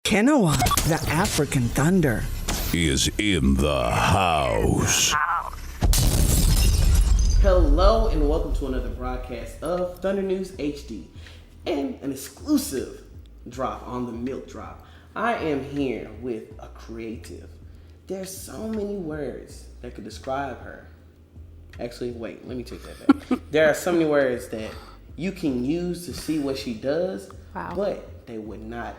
Kinnawa, the African Thunder, is in the house. Hello and welcome to another broadcast of ThunderNewsHD and an exclusive drop on the Milk Drop. I am here with a creative. There's so many words that could describe her. Actually, wait, let me take that back. There are so many words that you can use to see what she does, but they would not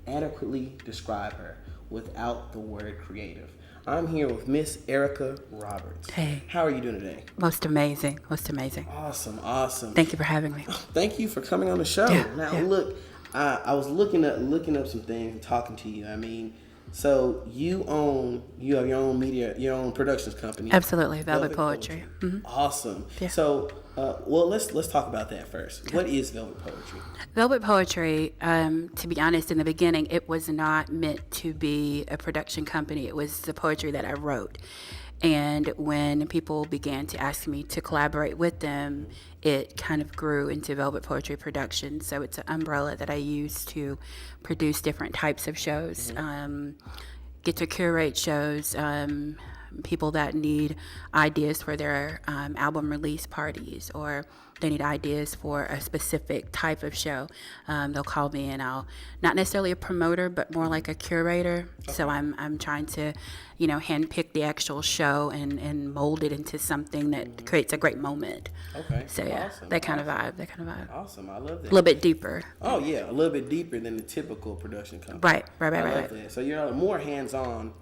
adequately describe her without the word creative. I'm here with Miss Erika Roberts. Hey. How are you doing today? Most amazing. Awesome. Thank you for having me. Thank you for coming on the show. Yeah. Look, I was looking up some things and talking to you. I mean, so you have your own media, your own productions company. Absolutely, Velvet Poetry. Mm-hmm. Awesome. Yeah. So, let's talk about that first. What is Velvet Poetry? Velvet Poetry, to be honest, in the beginning, it was not meant to be a production company. It was the poetry that I wrote. And when people began to ask me to collaborate with them, it kind of grew into Velvet Poetry Production. So it's an umbrella that I use to produce different types of shows, get to curate shows, people that need ideas for their album release parties, or they need ideas for a specific type of show. They'll call me and I'll, not necessarily a promoter, but more like a curator. Okay. So I'm trying to, handpick the actual show and mold it into something that creates a great moment. Okay. So yeah, awesome. That kind of vibe. Awesome, I love that. A little bit deeper. Oh yeah, a little bit deeper than the typical production company. Right. I love that. So you're more hands-on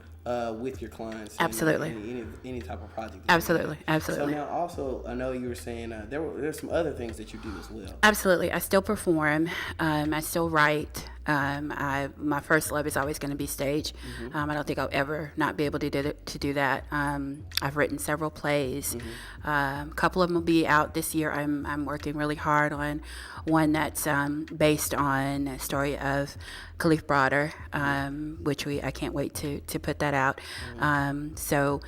with your clients. Absolutely. Any type of project. Absolutely. So now also, I know you were saying there's some other things that you do as well. Absolutely. I still perform. I still write. My first love is always going to be stage. I don't think I'll ever not be able to do that. I've written several plays. A couple of them will be out this year. I'm working really hard on one that's based on a story of Khalif Broder, which I can't wait to put that out. To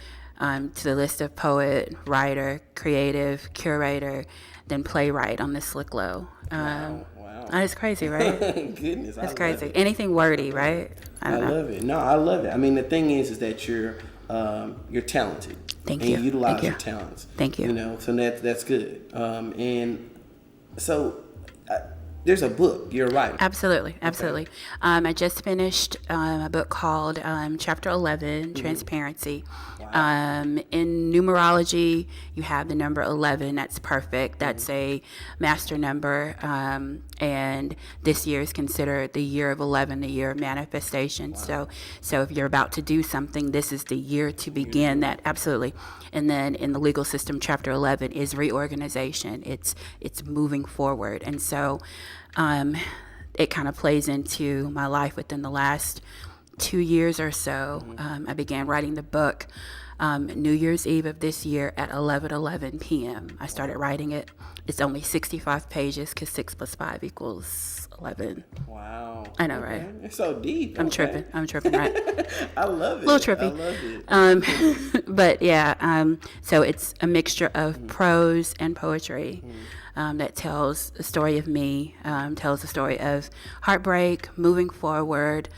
the list of poet, writer, creative, curator, then playwright on the Slick Low. Wow. It's crazy, right? Goodness, that's crazy. Anything wordy, right? I love it. No, I love it. I mean, the thing is that you're talented. Thank you. And you utilize your talents. Thank you. So that's good. And so there's a book. You're right. Absolutely. I just finished a book called Chapter 11, Transparency. Wow. In numerology, you have the number 11. That's perfect. That's a master number. And this year is considered the year of 11, the year of manifestation. Wow. So if you're about to do something, this is the year to begin that. Absolutely. And then in the legal system, Chapter 11 is reorganization. It's moving forward. And so it kind of plays into my life within the last 2 years or so. I began writing the book New Year's Eve of this year at 11:11 p.m. I started writing it. It's only 65 pages because 6 + 5 = 11. Wow. I know, right? It's so deep. I'm tripping, right? I love it. A little trippy. I love it. But yeah, so it's a mixture of prose and poetry. That tells the story of me, tells the story of heartbreak, moving forward,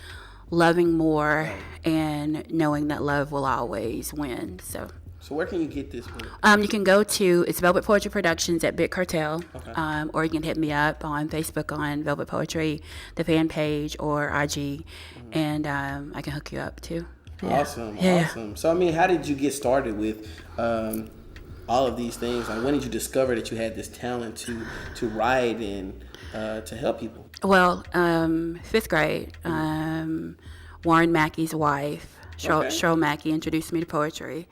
loving more, and knowing that love will always win. So where can you get this book? You can go to, it's Velvet Poetry Productions at Big Cartel, or you can hit me up on Facebook on Velvet Poetry, the fan page, or IG, and I can hook you up too. Yeah. Awesome. So, I mean, how did you get started with all of these things? Like, when did you discover that you had this talent to write and to help people? Well, 5th grade, Warren Mackey's wife, Cheryl Mackey, introduced me to poetry,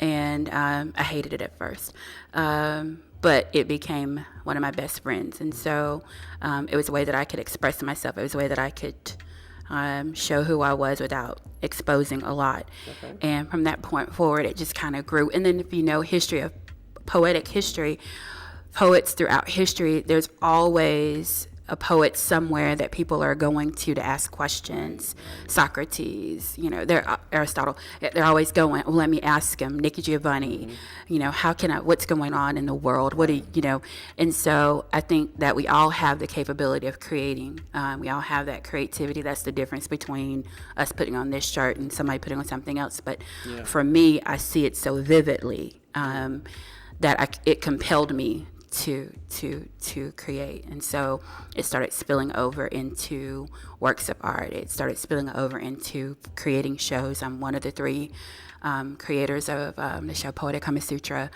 and I hated it at first, but it became one of my best friends, and so it was a way that I could express myself. It was a way that I could show who I was without exposing a lot. And from that point forward, it just kind of grew. And then if you know history of poetic history, poets throughout history, there's always a poet somewhere that people are going to ask questions. Socrates, Aristotle, they're always going, well, let me ask him. Nikki Giovanni, what's going on in the world? What do you? And so I think that we all have the capability of creating. We all have that creativity. That's the difference between us putting on this shirt and somebody putting on something else. But for me, I see it so vividly that it compelled me to create. And so it started spilling over into works of art. It started spilling over into creating shows. I'm one of the 3 creators of the show Poetic Kama Sutra.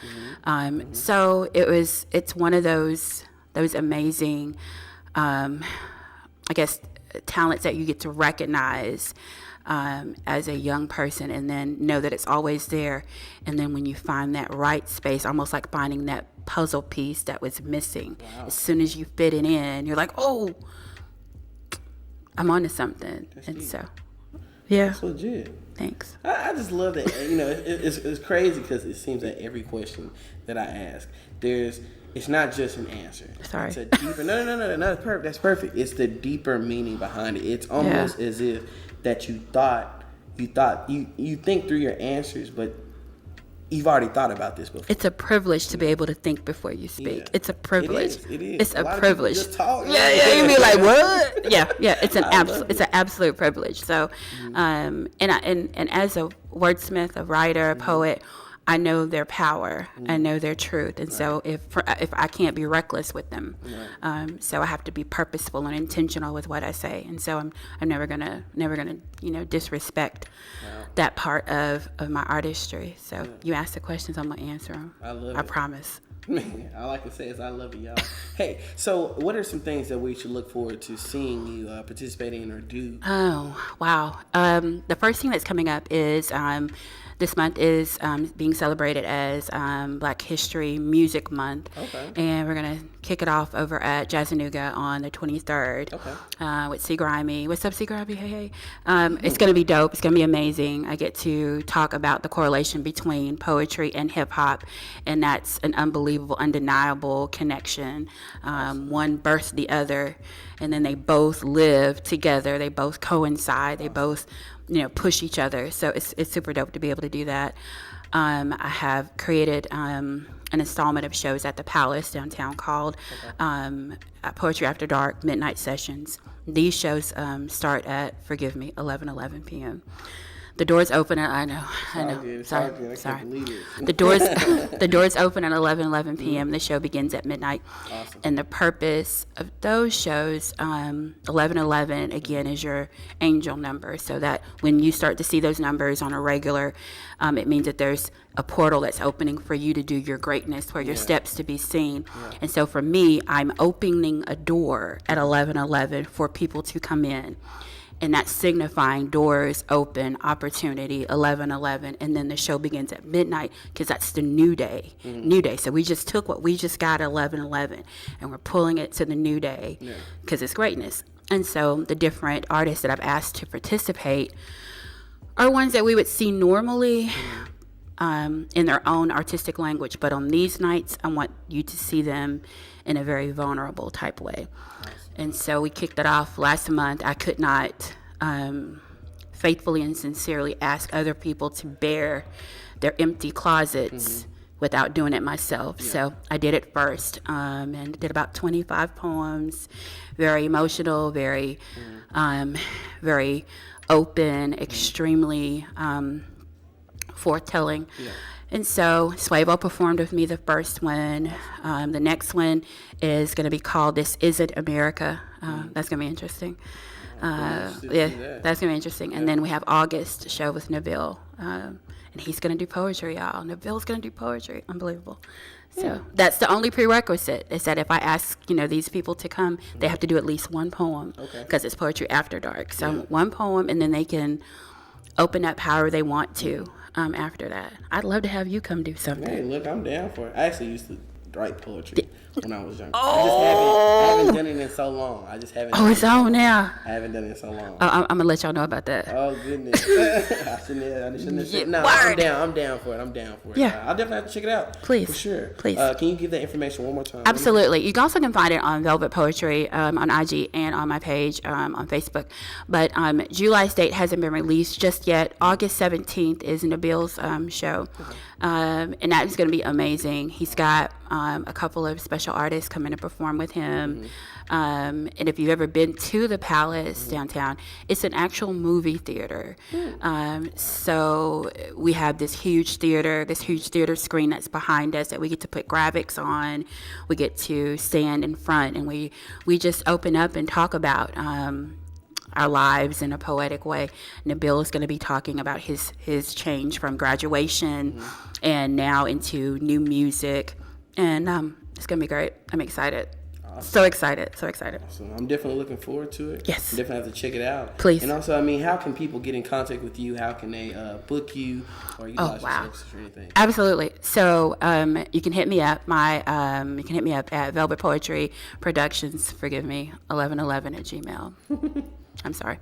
So it's one of those amazing, I guess, talents that you get to recognize as a young person, and then know that it's always there. And then when you find that right space, almost like finding that puzzle piece that was missing, as soon as you fit it in, you're like, oh, I'm onto something. So, yeah. That's legit. Thanks. I just love that. It's crazy because it seems that every question that I ask, it's not just an answer. Sorry. It's a deeper. No. That's perfect. That's perfect. It's the deeper meaning behind it. It's almost as if that you think through your answers, but you've already thought about this before. It's a privilege to be able to think before you speak. Yeah. It's a privilege. It is. It's a lot privilege. Of people just talk. Yeah. You be like, what? Yeah. It's an absolute privilege. So, and as a wordsmith, a writer, a poet, I know their power. I know their truth. And so if I can't be reckless with them, so I have to be purposeful and intentional with what I say. And so I'm never gonna disrespect that part of my artistry. So you ask the questions, I'm gonna answer them. I love it. I promise. I like to say is I love it, y'all. Hey, so what are some things that we should look forward to seeing you participate in or do? Oh, wow. The first thing that's coming up is this month is being celebrated as Black History Music Month. Okay. And we're going to kick it off over at Jazzanuga on the 23rd. Okay. With C. Grimey. What's up, C. Grimey? Hey. It's going to be dope. It's going to be amazing. I get to talk about the correlation between poetry and hip-hop, and that's an unbelievable, undeniable connection. One birthed the other, and then they both live together. They both coincide. They both push each other. So it's super dope to be able to do that. I have created an installment of shows at the Palace downtown called Poetry After Dark Midnight Sessions. These shows start at, 11:11 p.m. The doors open at, I know. Sorry. The doors open at 11:11 p.m. The show begins at midnight. Awesome. And the purpose of those shows, 11:11 again is your angel number, so that when you start to see those numbers on a regular, it means that there's a portal that's opening for you to do your greatness, for your steps to be seen. And so for me, I'm opening a door at 11:11 for people to come in. And that's signifying doors open, opportunity, 11:11, and then the show begins at midnight because that's the new day. New day. So we just took what we just got at 11:11, and we're pulling it to the new day because it's greatness. And so the different artists that I've asked to participate are ones that we would see normally in their own artistic language, but on these nights, I want you to see them in a very vulnerable type way. And so we kicked it off last month. I could not faithfully and sincerely ask other people to bear their empty closets without doing it myself. So I did it first and did about 25 poems, very emotional, very very open, extremely forthtelling. And so Swavo performed with me the first one. The next one is going to be called This Isn't America. That's going to be interesting. That's going to be interesting. And then we have August show with Nabil. And he's going to do poetry, y'all. Nabil's going to do poetry. Unbelievable. So that's the only prerequisite, is that if I ask, these people to come, they have to do at least one poem because it's Poetry After Dark. So one poem, and then they can open up however they want to after that. I'd love to have you come do something. Hey, look, I'm down for it. I actually used to write poetry when I was younger. I haven't done it in so long. I just haven't. Oh, it's on now. I haven't done it in so long. I'm gonna let y'all know about that. Oh goodness! I shouldn't have said. No, I'm down for it. Yeah. I'll definitely have to check it out. Please. For sure. Please. Can you give that information one more time? Absolutely. You also can find it on Velvet Poetry on IG and on my page on Facebook. But July's date hasn't been released just yet. August 17th is Nabil's show. And that is going to be amazing. He's got a couple of special artists coming to perform with him. And if you've ever been to the Palace downtown, it's an actual movie theater. So we have this huge theater screen that's behind us that we get to put graphics on. We get to stand in front, and we just open up and talk about our lives in a poetic way. Nabil is going to be talking about his change from graduation and now into new music, and it's going to be great. I'm excited. Awesome. So excited. So I'm definitely looking forward to it. Yes. I'm definitely have to check it out. Please. And also, how can people get in contact with you? How can they book you or utilize your services or anything? Absolutely. So you can hit me up. You can hit me up at Velvet Poetry Productions. Forgive me, 1111@gmail. I'm sorry.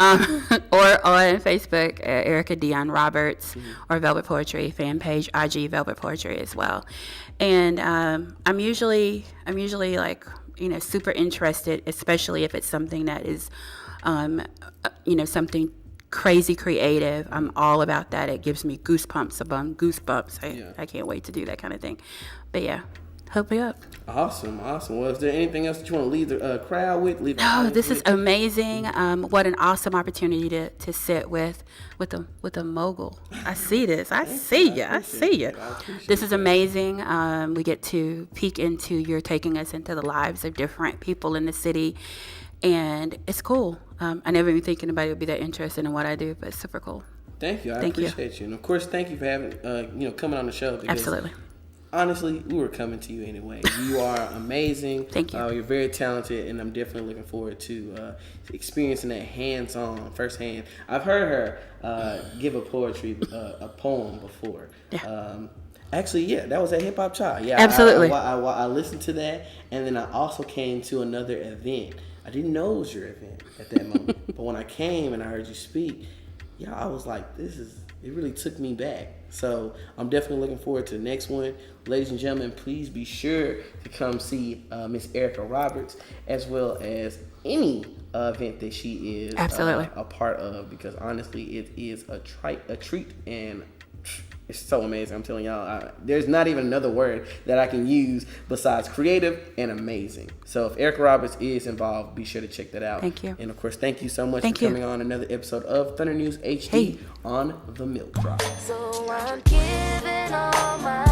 Or on Facebook, Erika Roberts, or Velvet Poetry fan page, IG Velvet Poetry as well. And I'm usually like, super interested, especially if it's something that is, something crazy creative. I'm all about that. It gives me goosebumps upon goosebumps. I can't wait to do that kind of thing. But yeah. Hook me up. Awesome. Well, is there anything else that you want to leave the crowd with? This is amazing. What an awesome opportunity to sit with a mogul. I see this. I see you. This is amazing. We get to peek into, you're taking us into the lives of different people in the city, and it's cool. I never even think anybody would be that interested in what I do, but it's super cool. Thank you. I appreciate you. And of course, thank you for having coming on the show. Because absolutely. Honestly, we were coming to you anyway. You are amazing. Thank you. You're very talented, and I'm definitely looking forward to experiencing that hands-on, firsthand. I've heard her give a poem before. Yeah. That was at Hip Hop Child. Yeah, absolutely. I listened to that, and then I also came to another event. I didn't know it was your event at that moment, but when I came and I heard you speak, I was like, it really took me back. So I'm definitely looking forward to the next one. Ladies and gentlemen, please be sure to come see Miss Erika Roberts, as well as any event that she is a part of, because honestly, it is a treat, and it's so amazing. I'm telling y'all, there's not even another word that I can use besides creative and amazing. So if Erika Roberts is involved, be sure to check that out. Thank you. And of course, thank you so much for coming on another episode of Thunder News HD on The Milk Drop. So I'm giving all my